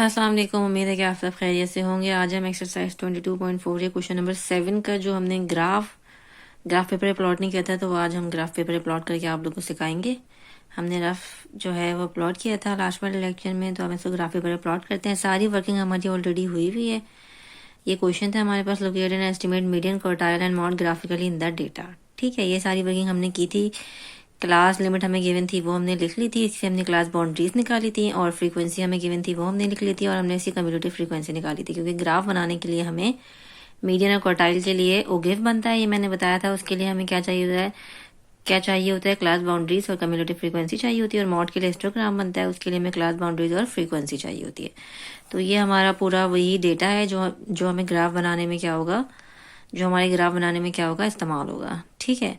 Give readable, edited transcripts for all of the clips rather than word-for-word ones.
अस्सलाम वालेकुम। उम्मीद है कि आप सब खैरियत से होंगे। आज हम एक्सरसाइज 22.4 या क्वेश्चन नंबर 7 का जो हमने ग्राफ पेपर पे प्लॉट नहीं किया था, तो आज हम ग्राफ पेपर पे प्लॉट करके आप लोगों को सिखाएंगे। हमने रफ जो है वो प्लॉट किया था लास्ट वाले लेक्चर में, तो हम इसको ग्राफ पेपर पे प्लॉट करते हैं। सारी वर्किंग हमारी ऑलरेडी हुई हुई है। ये क्वेश्चन था हमारे पास, located and estimate median quartile and mode graphically in the data. ठीक है, ये सारी वर्किंग हमने की थी। क्लास लिमिट हमें गिवन थी, वो हमने लिख ली थी। इससे हमने क्लास बाउंड्रीज निकाली थी, और फ्रीक्वेंसी हमें गिवन थी, वो हमने लिख ली थी, और हमने इसकी कम्यूटेटिव फ्रीक्वेंसी निकाली थी। क्योंकि ग्राफ बनाने के लिए हमें मीडियन और क्वार्टाइल के लिए ओगिव बनता है, ये मैंने बताया था। उसके लिए हमें क्या चाहिए होता है क्लास बाउंड्रीज और कम्यूटेटिव फ्रीक्वेंसी चाहिए होती है। और मॉड के लिए हिस्टोग्राम बनता है, उसके लिए हमें क्लास बाउंड्रीज और फ्रीक्वेंसी चाहिए होती है। तो ये हमारा पूरा वही डेटा है जो हमें ग्राफ बनाने में क्या होगा, जो हमारे ग्राफ बनाने में क्या होगा, इस्तेमाल होगा। ठीक है,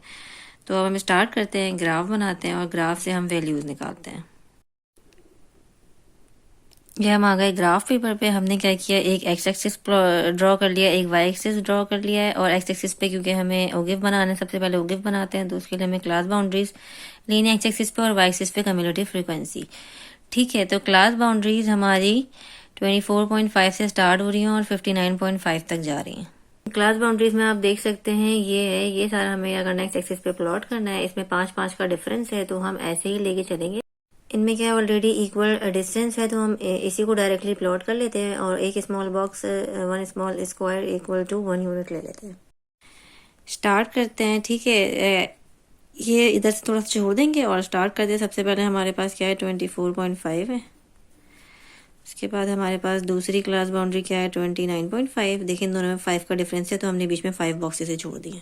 तो अब हम स्टार्ट करते हैं, ग्राफ बनाते हैं और ग्राफ से हम वैल्यूज निकालते हैं। ये हम आ गए ग्राफ पेपर पे। हमने क्या किया, एक एक्स एक्सिस ड्रॉ कर लिया, एक वाई एक्सिस ड्रॉ कर लिया है। और एक्स एक्सिस पे क्योंकि हमें ओगिव बनाना है, सबसे पहले ओगिव बनाते हैं, तो उसके लिए हमें क्लास बाउंड्रीज लेनी है एक्स एक्सिस पे, और वाई एक्सिस पे कम्यूलेटिव फ्रीक्वेंसी। ठीक है, तो क्लास बाउंड्रीज हमारी 24.5 से स्टार्ट हो रही हैं और 59.5 तक जा रही हैं। क्लास बाउंड्रीज में आप देख सकते हैं ये है, ये सारा हमें अगर नेक्स्ट एक्सिस पे प्लॉट करना है। इसमें 5-5 का डिफरेंस है, तो हम ऐसे ही लेके चलेंगे। इनमें क्या ऑलरेडी इक्वल डिस्टेंस है, तो हम इसी को डायरेक्टली प्लॉट कर लेते हैं। और एक small box 1 small square equal to 1 unit ले लेते हैं। स्टार्ट करते हैं। ठीक है, ये इधर से थोड़ा सा छोड़ देंगे और स्टार्ट करते हैं। सबसे पहले हमारे पास क्या है, 24.5 है। उसके बाद हमारे पास दूसरी क्लास बाउंड्री क्या है, 29.5। देखिए इन दोनों में 5 का डिफरेंस है, तो हमने बीच में 5 बॉक्सेस से छोड़ दिए।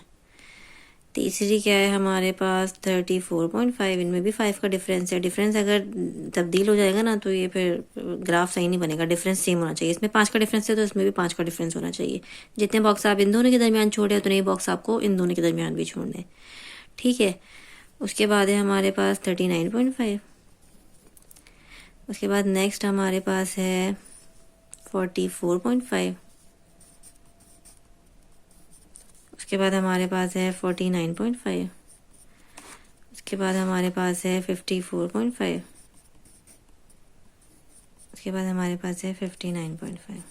तीसरी क्या है हमारे पास, 34.5। इनमें भी 5 का डिफरेंस है। डिफरेंस अगर तब्दील हो जाएगा ना, तो ये फिर ग्राफ सही नहीं बनेगा। डिफरेंस सेम होना चाहिए। इसमें 5 का डिफरेंस है, तो इसमें भी 5 का डिफरेंस होना चाहिए। जितने बॉक्स आप इन दोनों के दरमियान छोड़े, उतने ही बॉक्स आपको इन दोनों के दरमियान भी छोड़ने। ठीक है, उसके बाद है हमारे पास 39.5। उसके बाद नेक्स्ट हमारे पास है 44.5। उसके बाद हमारे पास है 49.5। उसके बाद हमारे पास है 54.5। उसके बाद हमारे पास है 59.5।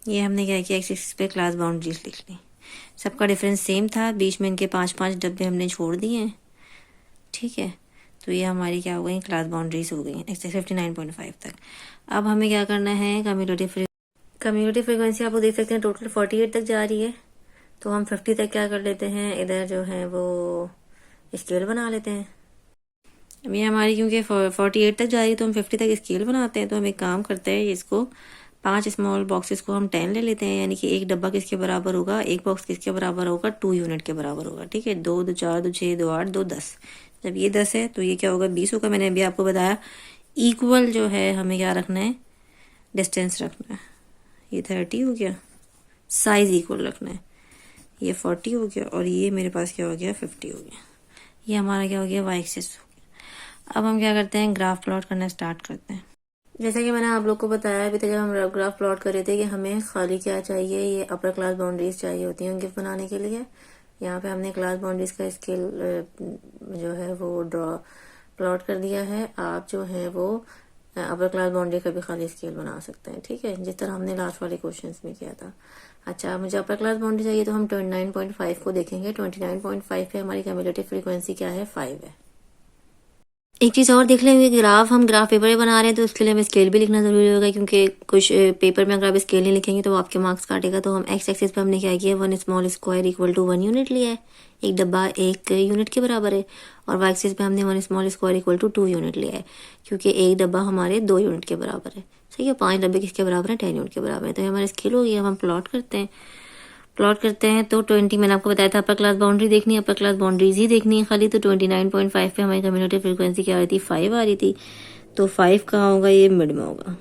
ये हमने क्या किया, एक्सिस पे क्लास बाउंड्रीज लिख ली। सबका डिफरेंस सेम था, बीच में इनके 5-5 डब्बे हमने छोड़ दिए हैं। ठीक है, तो ये हमारी क्या हो गई, क्लास बाउंड्रीज हो गई एक्सिस 59.5 तक। अब हमें क्या करना है, कम्यूटेटिव फ्रीक्वेंसी आपको देख सकते हैं टोटल 48 तक जा रही है। तो हम 50 तक क्या कर लेते हैं, इधर जो है वो स्केल बना लेते हैं। अब ये हमारी क्योंकि 48 तक जा रही है, तो हम 50 तक स्केल बनाते हैं। तो हम एक काम करते हैं, इसको 5 स्मॉल बॉक्सेस को हम 10 ले लेते हैं। यानी कि एक डब्बा किसके बराबर होगा, एक बॉक्स किसके बराबर होगा, 2 यूनिट के बराबर होगा। ठीक है, 2 2 4 2 6 2 8 2 10। जब ये 10 है, तो ये क्या होगा, 20 होगा। मैंने अभी आपको बताया इक्वल जो है हमें क्या रखना है, डिस्टेंस रखना है। ये 30 हो गया, साइज इक्वल रखना है। ये 40 हो गया, और ये मेरे पास क्या हो गया, 50 हो गया। ये हमारा क्या हो गया, वाई एक्सिस हो गया। अब हम क्या करते हैं, ग्राफ प्लॉट करना स्टार्ट करते हैं। जैसा कि मैंने आप लोग को बताया अभी तक, जब हम ग्राफ प्लॉट कर रहे थे, कि हमें खाली क्या चाहिए, ये अपर क्लास बाउंड्रीज चाहिए होती हैं गिफ बनाने के लिए। यहाँ पे हमने क्लास बाउंड्रीज का स्केल जो है वो प्लॉट कर दिया है। आप जो है वो अपर क्लास बाउंड्री का भी खाली स्केल बना सकते हैं। ठीक है, जिस तरह हमने लास्ट वाले क्वेश्चंस में किया था। अच्छा, मुझे अपर क्लास बाउंड्री चाहिए, तो हम 29.5 को देखेंगे। 29.5 पे हमारी कम्यूलेटिव फ्रीक्वेंसी क्या है, 5 है। एक चीज़ और देख लेंगे, ग्राफ हम ग्राफ पेपर में बना रहे हैं, तो उसके लिए हमें स्केल भी लिखना जरूरी होगा। क्योंकि कुछ पेपर में अगर आप स्केल नहीं लिखेंगे, तो वो आपके मार्क्स काटेगा। तो हम एक्स एक्सिस पे हमने क्या किया, 1 small square equal to 1 unit लिया है। एक डब्बा 1 यूनिट के बराबर है। और वाई एक्सिस पे हमने 1 small square equal to 2 unit लिया है, क्योंकि एक डब्बा हमारे 2 यूनिट के बराबर है। सही है, 5 डब्बे किसके बराबर है, 10 यूनिट के बराबर है। तो हमारा स्केल हो गया। हम प्लॉट करते हैं। तो 20 मैंने आपको बताया था अपर क्लास बाउंड्री देखनी है, अपर क्लास बाउंड्रीज ही देखनी है खाली। तो 29.5 पे हमारी कम्यूलेटिव फ्रीक्वेंसी क्या आ रही थी, 5 आ रही थी। तो 5 कहाँ होगा, ये मिड में होगा।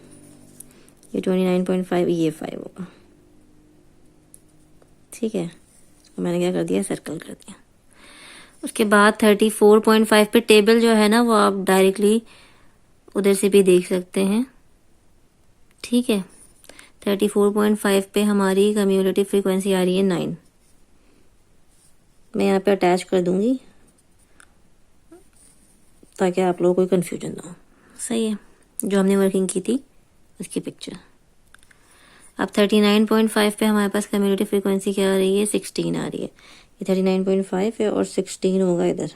ये 29.5, ये 5 होगा। ठीक है, तो मैंने क्या कर दिया, सर्कल कर दिया। उसके बाद 34.5 पे टेबल जो है ना, वो आप डायरेक्टली उधर से भी देख सकते हैं। ठीक है, 34.5 पे हमारी कम्यूलेटिव फ्रीक्वेंसी आ रही है 9। मैं यहाँ पे अटैच कर दूंगी, ताकि आप लोगों को कोई कन्फ्यूजन ना हो। सही है, जो हमने वर्किंग की थी उसकी पिक्चर। अब 39.5 पे हमारे पास कम्यूटेटिव फ्रीक्वेंसी क्या आ रही है, 16 आ रही है। ये 39.5 है और 16 होगा इधर।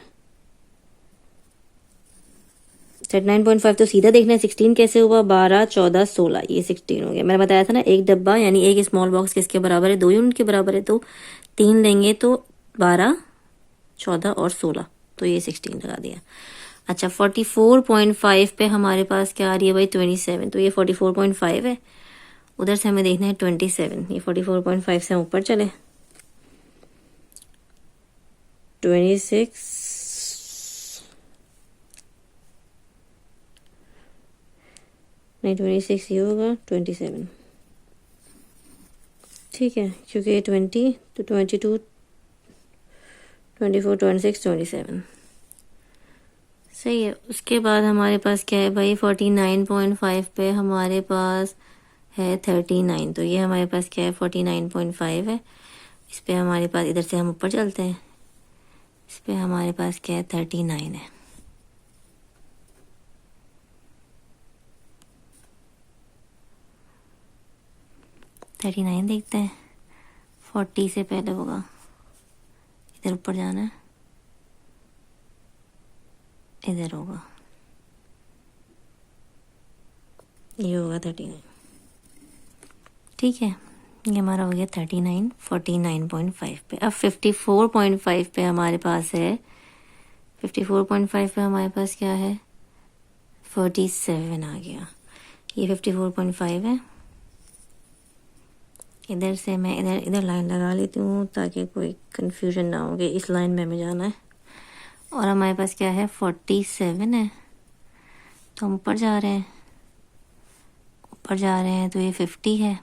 39.5 तो सीधा देखना है, 16 कैसे हुआ, 12, 14, 16, ये 16 हो गया। मैंने बताया था ना एक डब्बा यानी एक स्मॉल बॉक्स किसके बराबर है, 2 यूनिट के बराबर है, तो 3 लेंगे तो 12, 14 और 16, तो ये 16 लगा दिया। अच्छा 44.5 पे हमारे पास क्या आ रही है भाई, 27, तो ये 44.5 है। उधर से हमें देखना है 27, ये 44.5 से हम ऊपर चले, 26, नहीं 26 ये होगा, 27 ठीक है, क्योंकि ये 20 तो 22, 24, 26, 27 सही है। उसके बाद हमारे पास क्या है भाई, 49.5 पे हमारे पास है 39, तो ये हमारे पास क्या है, 49.5 है। इस पे हमारे पास, इधर से हम ऊपर चलते हैं, इस पे हमारे पास क्या है, 39 है। थर्टी नाइन देखते हैं, 40 से पहले होगा, इधर ऊपर जाना है, इधर होगा, ये होगा 39 ठीक है। ये हमारा हो गया 39, 49.5 पे। अब 54.5 पे हमारे पास है, 54.5 पे हमारे पास क्या है, 47 आ गया। ये 54.5 है। इधर से मैं इधर लाइन लगा लेती हूँ ताकि कोई कंफ्यूजन ना हो कि इस लाइन में हमें जाना है। और हमारे पास क्या है, 47 है, तो हम ऊपर जा रहे हैं, ऊपर जा रहे हैं, तो ये 50 है,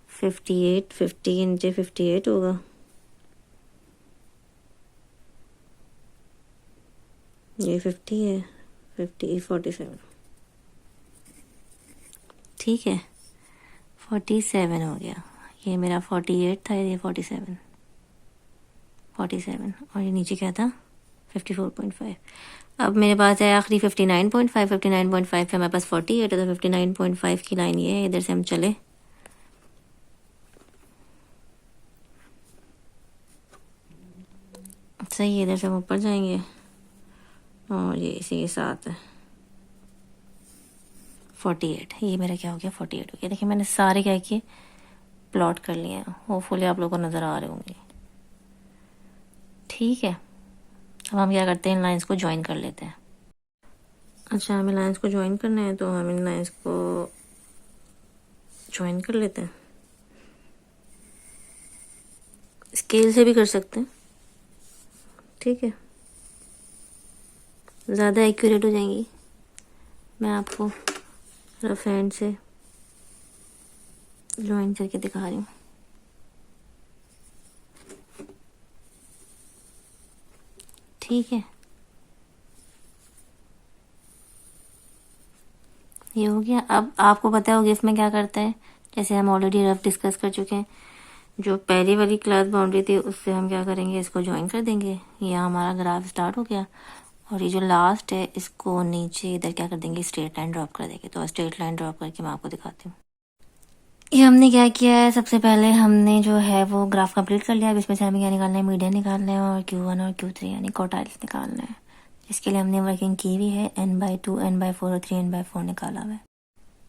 58, 50 नीचे 58 होगा, ये 50 है, 50, 47 ठीक है, 47 हो गया। ये मेरा 48 था, ये 47, 47 और ये नीचे क्या था, 54.5। अब मेरे पास है आखिरी 59.5, 59.5 पे हमारे पास 48 है, तो 59.5 की लाइन ये है, इधर से हम चले, सही है, इधर से हम ऊपर जाएंगे और ये इसी के साथ है 48, ये मेरा क्या हो गया, 48 हो गया। देखिए मैंने सारे क्या किए, प्लॉट कर लिए हैं, होपफुली आप लोगों को नज़र आ रहे होंगे ठीक है। अब हम क्या करते हैं, इन लाइंस को ज्वाइन कर लेते हैं। अच्छा हमें लाइंस को ज्वाइन करना है, तो हम इन लाइंस को ज्वाइन कर लेते हैं, स्केल से भी कर सकते हैं ठीक है, ज़्यादा एक्यूरेट हो जाएंगी। मैं आपको रफ हैंड से ज्वाइन करके दिखा रही हूँ ठीक है। ये हो गया। अब आपको पता है गिफ्ट में क्या करता है, जैसे हम ऑलरेडी रफ डिस्कस कर चुके हैं, जो पहली वाली क्लास बाउंड्री थी उससे हम क्या करेंगे, इसको ज्वाइन कर देंगे, यह हमारा ग्राफ स्टार्ट हो गया। और ये जो लास्ट है इसको नीचे इधर क्या कर देंगे, स्ट्रेट लाइन ड्रॉप कर देंगे। तो स्ट्रेट लाइन ड्रॉप करके मैं आपको दिखाती हूँ। ये हमने क्या किया है, सबसे पहले हमने जो है वो ग्राफ कंप्लीट कर लिया। अब इसमें से हमें क्या निकालना है, मीडियन निकालना है और Q1 और Q3 यानी क्वार्टाइल्स निकालना है। इसके लिए हमने वर्किंग की हुई है, n/2, n/4 और 3n/4 निकाला हुआ है,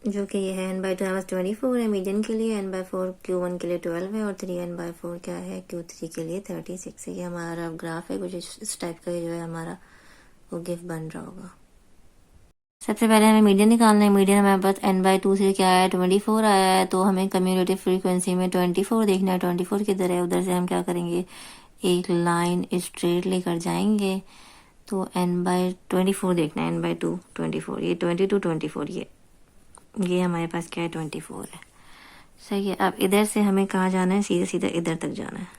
जो कि ये है n/2 हमारे 24 है मीडियन के लिए, n/4 Q1 के लिए 12 है और 3n/4 क्या है, Q3 के लिए 36 है। ये हमारा ग्राफ है, कुछ इस टाइप का जो है हमारा वो गिफ्ट बन रहा होगा। सबसे पहले हमें मीडियन निकालना है। मीडियन हमारे पास n/2 से क्या आया, 24 आया है, तो हमें कम्यूटेटिव फ्रीक्वेंसी में 24 देखना है। 24 किधर है, उधर से हम क्या करेंगे, एक लाइन स्ट्रेट लेकर जाएंगे, तो n/24 देखना है, n/2 24, ये 22 24, ये हमारे पास क्या है, 24 है सही है। अब इधर से हमें कहाँ जाना है, सीधा सीधा इधर तक जाना है।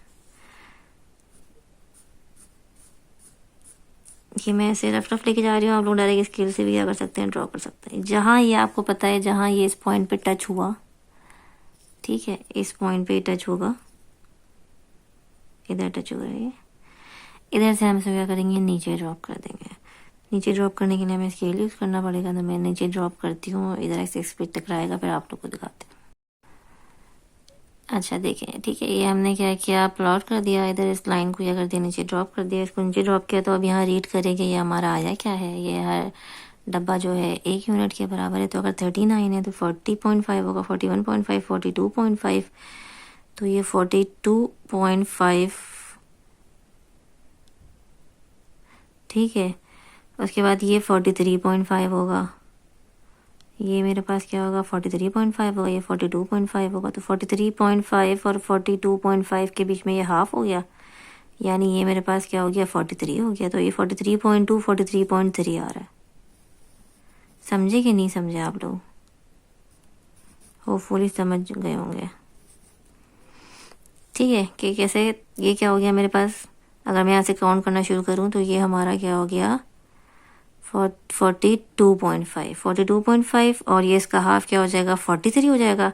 ये मैं ऐसे रफ रफ लेके जा रही हूँ, आप लोग डायरेक्ट स्केल से भी क्या कर सकते हैं, ड्रॉ कर सकते हैं। जहाँ ये आपको पता है, जहाँ ये इस पॉइंट पे टच हुआ ठीक है, इस पॉइंट पे टच होगा, इधर टच होगा ये, इधर से हम इसे क्या करेंगे, नीचे ड्रॉप कर देंगे। नीचे ड्रॉप करने के लिए हमें स्केल यूज़ करना पड़ेगा, तो मैं नीचे ड्रॉप करती हूँ, इधर एक्स एक्सिस पे टकराएगा, फिर आप लोग को दिखाते हैं। अच्छा देखें, ठीक है, ये हमने क्या किया, प्लॉट कर दिया, इधर इस लाइन को क्या कर दिया, नीचे ड्रॉप कर दिया, इसको नीचे ड्रॉप किया, तो अब यहाँ रीड करेंगे ये हमारा आया क्या है, ये हर डब्बा जो है 1 यूनिट के बराबर है, तो अगर 39 है तो 40.5 होगा, 41.5, 42.5, तो ये 42.5, ठीक है। उसके बाद ये 43.5 होगा, ये मेरे पास क्या होगा, 43.5 होगा, ये 42.5 होगा, तो 43.5 और 42.5 के बीच में ये हाफ हो गया, यानी ये मेरे पास क्या हो गया, 43 हो गया, तो ये 43.2, 43.3 आ रहा है। समझे कि नहीं समझे आप लोग? होपफुली समझ गए होंगे, ठीक है, कि कैसे ये क्या हो गया मेरे पास, अगर मैं यहाँ से काउंट करना शुरू करूँ तो ये हमारा क्या हो गया, 42.5 और ये इसका हाफ क्या हो जाएगा, 43 हो जाएगा,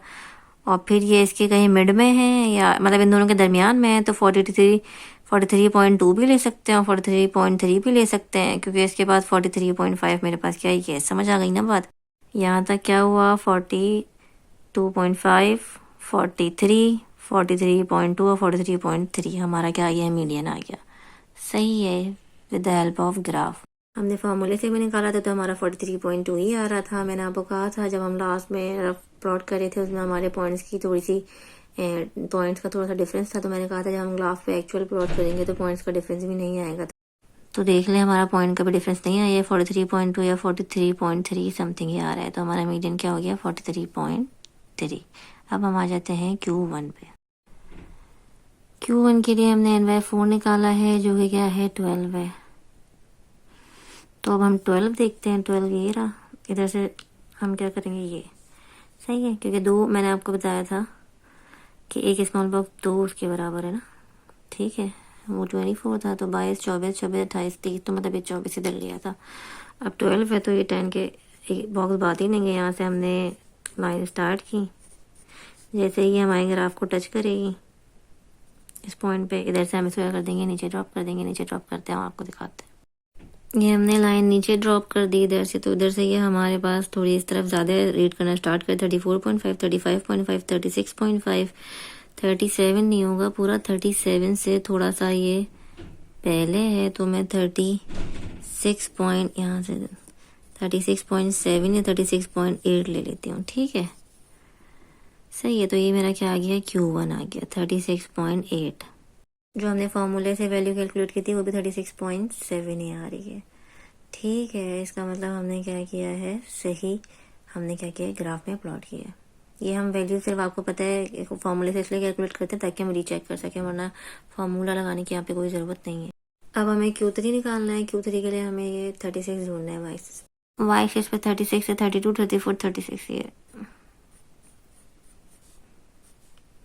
और फिर ये इसके कहीं मिड में है या मतलब इन दोनों के दरमियान में है, तो 43.2 भी ले सकते हैं और 43.3 भी ले सकते हैं, क्योंकि इसके बाद 43.5 मेरे पास क्या है, समझ आ गई ना बात। यहाँ तक क्या हुआ, 42.5, 43, 43.2 और 43.3 हमारा क्या आ गया, मीडियन आ गया। सही है, with the help of graph. हमने फार्मूले से भी निकाला था, तो हमारा 43.2 ही आ रहा था। मैंने आपको कहा था जब हम लास्ट में प्लॉट कर रहे थे, उसमें हमारे पॉइंट्स की थोड़ी सी पॉइंट्स का थोड़ा सा डिफरेंस था, तो मैंने कहा था जब हम ग्राफ पे एक्चुअल प्लॉट करेंगे तो पॉइंट्स का डिफरेंस भी नहीं आएगा। तो देख लें, हमारा पॉइंट का भी डिफरेंस नहीं आया, 43.2 या 43.3 समथिंग ही आ रहा है, तो हमारा मीडियन क्या हो गया, 43.3। अब हम आ जाते हैं Q1 पे। Q1 के लिए हमने n/4 निकाला है, जो कि क्या है, 12 है। तो अब हम 12 देखते हैं, 12 ये रहा, इधर से हम क्या करेंगे, ये सही है, क्योंकि दो मैंने आपको बताया था कि एक स्मॉल बॉक्स 2 उसके बराबर है ना, ठीक है, वो 24 था, तो 22, 24, 24, 28, 30, तो मतलब ये 24 इधर लिया था। अब 12 है तो ये 10 के एक बॉक्स बात ही नहीं है, यहाँ से हमने लाइन स्टार्ट की, जैसे ही हमारे ग्राफ को टच करेगी इस पॉइंट पे, इधर से हम इसको क्या कर देंगे, नीचे ड्रॉप कर देंगे, नीचे ड्रॉप करते हैं, हम आपको दिखाते हैं। ये हमने लाइन नीचे ड्रॉप कर दी इधर से, तो इधर से ये हमारे पास थोड़ी इस तरफ ज़्यादा रीड करना स्टार्ट कर, 34.5, 35.5, 36.5, 37 नहीं होगा पूरा, 37 से थोड़ा सा ये पहले है, तो मैं 36 पॉइंट यहाँ से 36.7 या 36.8 ले लेती हूँ, ठीक है, सही है। तो ये मेरा क्या आ गया, Q1 आ गया 36.8। जो हमने फार्मूले से वैल्यू कैलकुलेट की थी वो भी 36.7 ही आ रही है, ठीक है। इसका मतलब हमने क्या किया है, सही हमने क्या किया, ग्राफ में प्लॉट किया। ये हम वैल्यू सिर्फ आपको पता है फार्मूले से इसलिए कैलकुलेट करते हैं ताकि हम रीचेक कर सकें, वरना फार्मूला लगाने की यहाँ पे कोई ज़रूरत नहीं है। अब हमें Q3 निकालना है, Q3 के लिए हमें ये 36 ढूंढना है, वाई एक्सिस पे 36 है, 32, 34, 36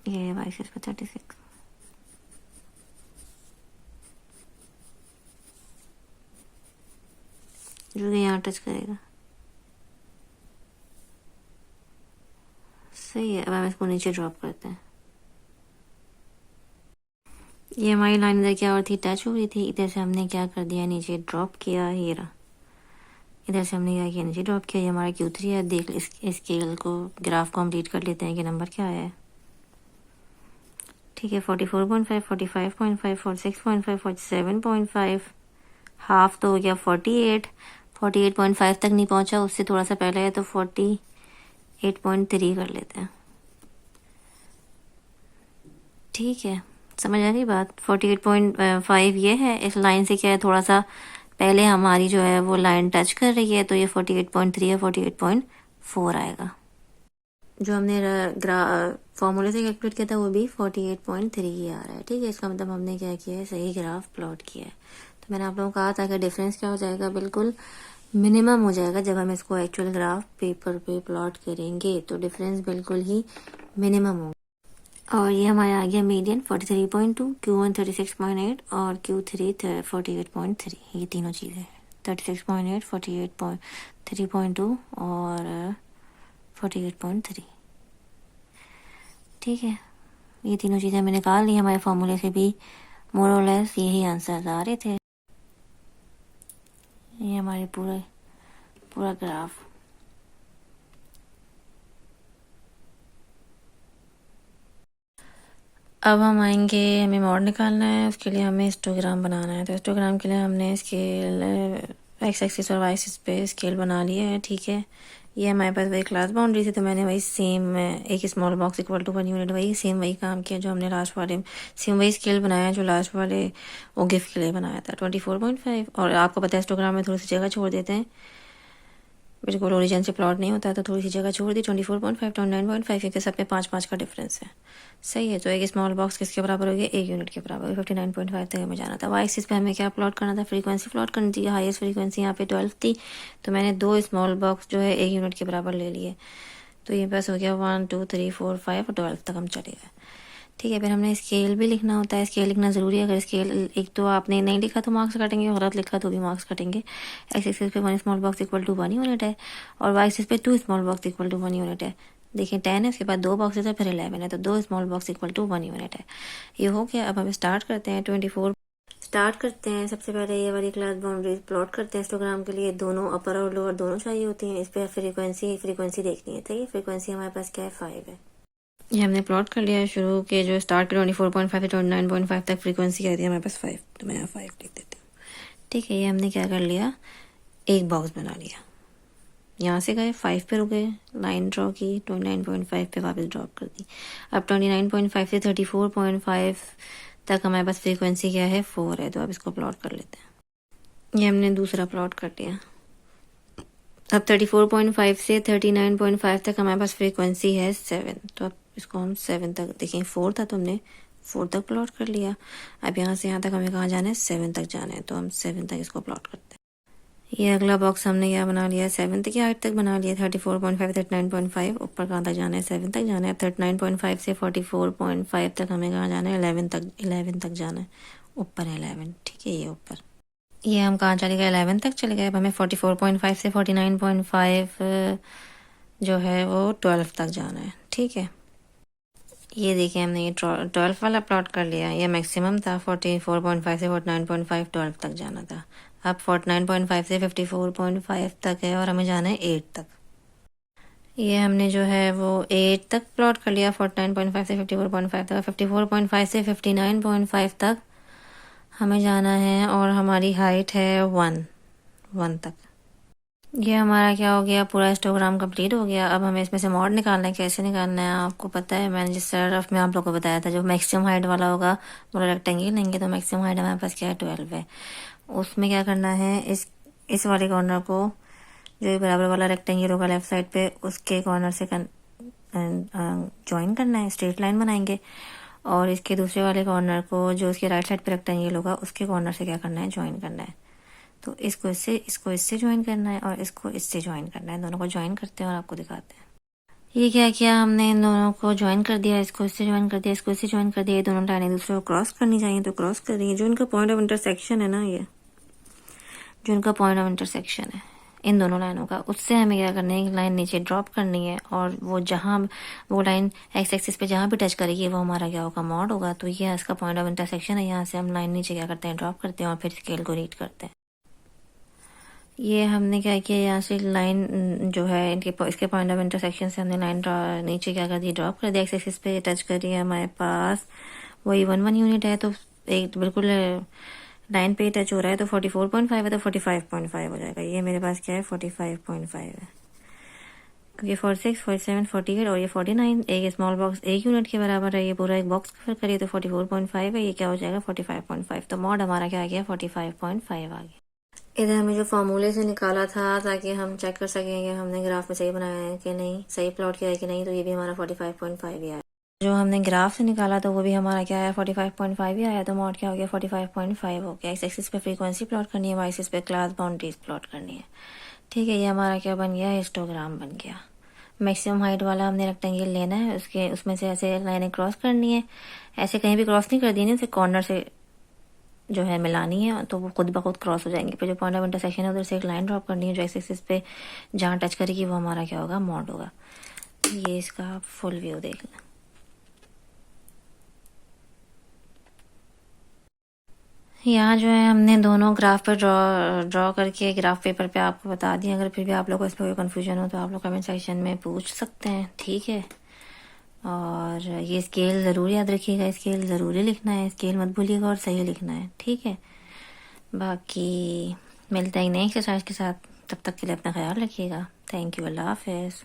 ये वाई एक्सिस पे 36, जो कि यहाँ टच करेगा, सही है। अब हम इसको नीचे ड्रॉप करते हैं, ये हमारी लाइन इधर क्या और थी, टच हो रही थी, इधर से हमने क्या कर दिया, नीचे ड्रॉप किया, ये रहा, इधर से हमने क्या किया, नीचे ड्रॉप किया, ये हमारा Q3 है। देख इस स्केल को, ग्राफ को हम रीड कर लेते हैं कि नंबर क्या है, ठीक है, 44.5, 45.5, 46.5, 47.5, हाफ तो हो गया 48, 48.5 तक नहीं पहुंचा, उससे थोड़ा सा पहले है, तो 48.3 कर लेते हैं, ठीक है, समझ आ गई बात। 48.5 ये है, इस लाइन से क्या है, थोड़ा सा पहले हमारी जो है वो लाइन टच कर रही है, तो ये 48.3 या 48.4 आएगा। जो हमने फॉर्मूले से कैलकुलेट किया था वो भी 48.3 ही आ रहा है, ठीक है। इसका मतलब हमने क्या किया है, सही ग्राफ प्लॉट किया है। तो मैंने आप लोगों को कहा था कि डिफरेंस क्या हो जाएगा, बिल्कुल मिनिमम हो जाएगा जब हम इसको एक्चुअल ग्राफ पेपर पे प्लॉट करेंगे, तो डिफरेंस बिल्कुल ही मिनिमम होगा। और ये हमारा आ गया मीडियन 43.2, Q1 36.8 और Q3 48.3, ये तीनों चीज़ें 36.8, 48.3.2 और 48.3, ठीक है। ये तीनों चीज़ें हमने निकाल ली, हमारे फॉर्मूले से भी मोर और लेस यही आंसर आ रहे थे। ये हमारे हमारे पूरा ग्राफ। अब हम आएंगे, हमें मॉड निकालना है, उसके लिए हमें हिस्टोग्राम बनाना है। तो हिस्टोग्राम के लिए हमने स्केल एक्स एक्सिस और वाई एक्सिस पे स्केल बना लिया है। ठीक है, ये हमारे पास वही क्लास बाउंड्री थी, तो मैंने वही सेम एक small box equal to 1 unit वही काम किया जो हमने लास्ट वाले, सेम वही स्केल बनाया जो लास्ट वाले वो गिफ्ट के लिए बनाया था 24.5। और आपको पता है हिस्टोग्राम में थोड़ी सी जगह छोड़ देते हैं, बिल्कुल ओरिजिन से प्लॉट नहीं होता, तो थोड़ी सी जगह छोड़ दी। 24.5 29.5 क्योंकि सब में 5 का डिफरेंस है। सही है, तो एक स्मॉल बॉक्स किसके बराबर हो गया, 1 यूनिट के बराबर। 59.5 तक हमें जाना था। वाई एक्सिस पे हमें क्या प्लॉट करना था, फ्रीक्वेंसी प्लॉट करनी थी। हाईएस्ट फ्रीक्वेंसी यहाँ पे 12 थी, तो मैंने 2 स्मॉल बॉक्स जो है 1 यूनिट के बराबर ले लिए। तो ये पास हो गया 1 2 3 4 5 और 12 तक हम चले गए। ठीक है, फिर हमने स्केल भी लिखना होता है। स्केल लिखना ज़रूरी है। अगर स्केल एक तो आपने नहीं लिखा तो मार्क्स कटेंगे, गलत लिखा तो भी मार्क्स कटेंगे। एक्स एक्सिस पे 1 small box equal to 1 unit है, और वाई एक्सिस पे 2 small box equal to 1 unit है। देखिए 10 है, उसके बाद 2 बॉक्सेस है, फिर 11 है, तो 2 small box equal to 1 unit है। ये हो गया। अब हम स्टार्ट करते हैं 24 स्टार्ट करते हैं। सबसे पहले ये वाली क्लास बाउंड्रीज प्लॉट करते हैं। हिस्टोग्राम के लिए दोनों अपर और लोअर दोनों चाहिए होती हैं। इस पर फ्रीक्वेंसी देखनी है। ठीक है, फ्रीक्वेंसी हमारे पास क्या है, 5 है। ये हमने प्लॉट कर लिया है। शुरू के जो स्टार्ट के 24.5 से 29.5 तक फ्रीक्वेंसी आ रही है हमारे पास 5, तो मैं यहाँ 5 लिख देती हूँ। ठीक है, ये हमने क्या कर लिया, एक बॉक्स बना लिया। यहाँ से गए 5 पे रुके, लाइन ड्रॉ की, 29.5 पे वापस ड्रॉप कर दी। अब 29.5 से 34.5 तक हमारे पास फ्रीक्वेंसी क्या है, 4 है, तो अब इसको प्लॉट कर लेते हैं। ये हमने दूसरा प्लॉट कर लिया। अब 34.5 से 39.5 तक हमारे पास फ्रीक्वेंसी है 7, तो अब इसको हम 7 तक देखें। 4 था तो हमने 4 तक प्लॉट कर लिया। अब यहाँ से यहाँ तक हमें कहाँ जाना है, 7 तक जाना है, तो हम 7 तक इसको प्लॉट करते हैं। ये अगला बॉक्स हमने क्या बना लिया, 7 की हाइट तक बना लिया। 34.5 39.5 ऊपर कहाँ तक जाना है, 7 तक जाना है। 39.5 से 44.5 तक हमें कहाँ जाना है, 11 तक जाना है। ऊपर है 11। ठीक है, ये ऊपर, ये हम कहाँ चले गए, 11 तक चले गए। अब हमें 44.5 से 49.5 जो है वो 12 तक जाना है। ठीक है, ये देखिए हमने ये 12 वाला प्लॉट कर लिया। ये मैक्सिमम था, 44.5 से 49.5 12 तक जाना था। अब 49.5 से 54.5 तक है और हमें जाना है 8 तक। ये हमने जो है वो 8 तक प्लॉट कर लिया। 49.5 से 54.5 तक, 54.5 से 59.5 तक हमें जाना है, और हमारी हाइट है 1 तक। ये हमारा क्या हो गया, पूरा हिस्टोग्राम कंप्लीट हो गया। अब हमें इसमें से मॉड निकालना है। कैसे निकालना है आपको पता है, मैंने जिस रफ में आप लोगों को बताया था। जो मैक्सिमम हाइट वाला होगा वो रेक्टेंगल लेंगे, तो मैक्सिमम हाइट हमारे पास क्या है, 12 है। उसमें क्या करना है, इस वाले कॉर्नर को, जो बराबर वाला रेक्टेंगल होगा लेफ्ट साइड पे, उसके कॉर्नर से ज्वाइन करना है, स्ट्रेट लाइन बनाएंगे। और इसके दूसरे वाले कॉर्नर को, जो उसके राइट साइड पे रेक्टेंगल होगा, उसके कॉर्नर से क्या करना है, ज्वाइन करना है। तो इसको इससे ज्वाइन करना है, और इसको इससे ज्वाइन करना है। दोनों को ज्वाइन करते हैं और आपको दिखाते हैं। ये क्या किया हमने, इन दोनों को ज्वाइन कर दिया। इसको इससे ज्वाइन कर दिया, इसको इससे ज्वाइन कर दिया। ये दोनों लाइनें दूसरे को क्रॉस करनी चाहिए, तो क्रॉस कर रही है। जो इनका पॉइंट ऑफ इंटरसेक्शन है ना, ये जो इनका पॉइंट ऑफ इंटरसेक्शन है इन दोनों लाइनों का, उससे हमें क्या करना है, एक लाइन नीचे ड्रॉप करनी है। और वो लाइन एक्स एक्सिस पे जहाँ भी टच करेगी वो हमारा क्या होगा, मॉड होगा। तो ये इसका पॉइंट ऑफ इंटरसेक्शन है। यहाँ से हम लाइन नीचे क्या करते हैं, ड्रॉप करते हैं, और फिर स्केल को रीड करते हैं। ये हमने क्या किया, यहाँ से लाइन जो है इसके पॉइंट ऑफ इंटरसेक्शन से हमने लाइन नीचे क्या कर दी, ड्रॉप कर दिया। एक्स एक्सिस पे टच कर रही है हमारे पास, वही 1 यूनिट है, तो एक बिल्कुल लाइन पे टच हो रहा है। तो 44.5 है, तो 45.5 हो जाएगा। ये मेरे पास क्या है, 45.5 है, क्योंकि 46 47 48 और ये 49 एक स्मॉल बॉक्स 1 यूनिट के बराबर है। ये पूरा एक बॉक्स कवर करिए, तो 44.5 है। ये क्या हो जाएगा, 45.5। तो मॉड हमारा क्या आ गया, 45.5 आ गया। इधर हमें जो फार्मूले से निकाला था, ताकि हम चेक कर सकें कि हमने ग्राफ में सही बनाया है कि नहीं, सही प्लॉट किया है कि नहीं, तो ये भी हमारा 45.5 ही आया। जो हमने ग्राफ से निकाला तो वो भी हमारा क्या आया, 45.5 ही आया। तो मॉड क्या हो गया, 45.5 हो गया। एक्स एक्सिस पे फ्रीक्वेंसी प्लॉट करनी है, वाई एक्सिस पे क्लास बाउंड्रीज प्लॉट करनी है। ठीक है, ये हमारा क्या बन गया, हिस्टोग्राम बन गया। मैक्सिमम हाइट वाला हमने रेक्टेंगल लेना है, उसमें से ऐसे लाइनें क्रॉस करनी है। ऐसे कहीं भी क्रॉस नहीं कर दी, उसे कॉर्नर से जो है मिलानी है, तो वो खुद ब खुद क्रॉस हो जाएंगे। फिर जो पॉइंट ऑफ इंटरसेक्शन है उधर से एक लाइन ड्रॉप करनी है, जो एक्स एक्सिस पे जहाँ टच करेगी वो हमारा क्या होगा, मॉड होगा। ये इसका फुल व्यू देख लें। यहाँ जो है हमने दोनों ग्राफ पर ड्रॉ करके ग्राफ पेपर पे आपको बता दिया। अगर फिर भी आप लोग को इसमें कोई कन्फ्यूजन हो तो आप लोग कमेंट सेक्शन में पूछ सकते हैं, ठीक है। और ये स्केल ज़रूर याद रखिएगा, स्केल ज़रूरी लिखना है, स्केल मत भूलिएगा और सही लिखना है, ठीक है। बाकी मिलते हैं नए एक्सरसाइज के साथ, तब तक के लिए अपना ख्याल रखिएगा। थैंक यू, अल्लाह हाफिज़।